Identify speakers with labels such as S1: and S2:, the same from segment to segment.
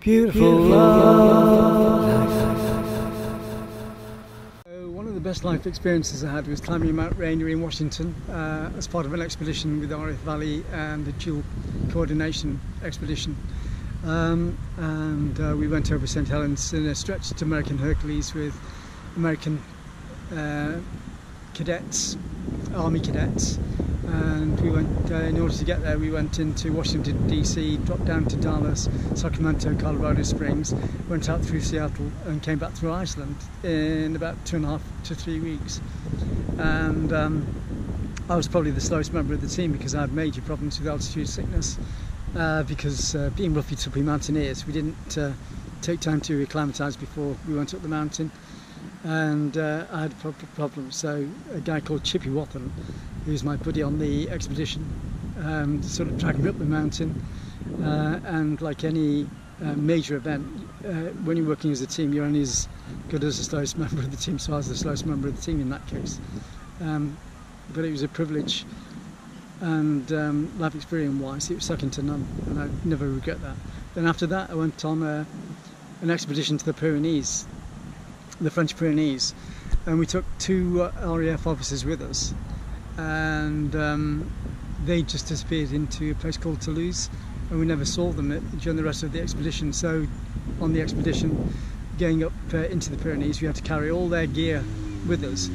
S1: Beautiful love.
S2: One of the best life experiences I had was climbing Mount Rainier in Washington as part of an expedition with RAF Valley and the dual coordination expedition. We went over St. Helens in a stretch to American Hercules with American cadets, Army cadets, and we went, in order to get there, we went into Washington DC, dropped down to Dallas, Sacramento, Colorado Springs, went out through Seattle and came back through Iceland in about 2.5 to 3 weeks. And I was probably the slowest member of the team because I had major problems with altitude sickness, because being roughly trippy mountaineers, we didn't take time to acclimatise before we went up the mountain, and I had problems. So a guy called Chippy Wathan, who's my buddy on the expedition, sort of dragged me up the mountain, and like any major event, when you're working as a team, you're only as good as the slowest member of the team, so I was the slowest member of the team in that case. But it was a privilege, and life experience wise it was second to none, and I never regret that. Then after that I went on an expedition to the Pyrenees, the French Pyrenees, and we took 2 RAF officers with us, and they just disappeared into a place called Toulouse, and we never saw them during the rest of the expedition. So on the expedition going up into the Pyrenees, we had to carry all their gear with us.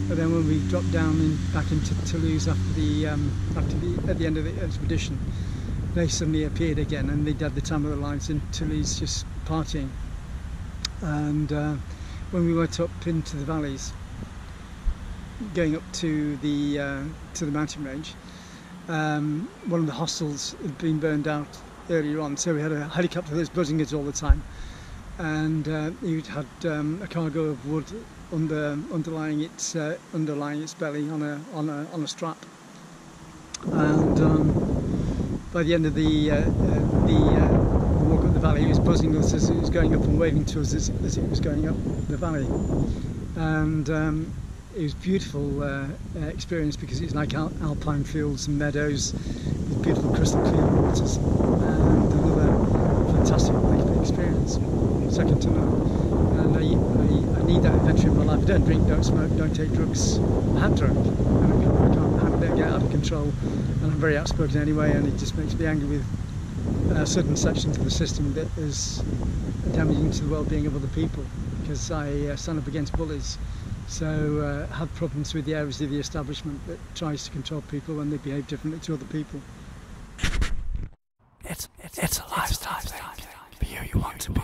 S2: But then when we dropped down back into Toulouse at the end of the expedition, they suddenly appeared again, and they'd had the time of their lives in Toulouse, just partying. And when we went up into the valleys, going up to the mountain range, one of the hostels had been burned out earlier on, so we had a helicopter that was buzzing us all the time, and it had a cargo of wood underlying its belly on a strap, and by the end of the walk up the valley, it was buzzing us as it was going up and waving to us as it was going up the valley, and it was a beautiful experience because it's like alpine fields and meadows with beautiful crystal clear waters, and another fantastic life experience, second to none. And I need that adventure in my life. I don't drink, don't smoke, don't take drugs. I have drunk, and I can't handle it, get out of control, and I'm very outspoken anyway, and it just makes me angry with certain sections of the system that is damaging to the well-being of other people, because I stand up against bullies. So have problems with the areas of the establishment that tries to control people when they behave differently to other people.
S1: It's a lifestyle thing. Be who you want to be.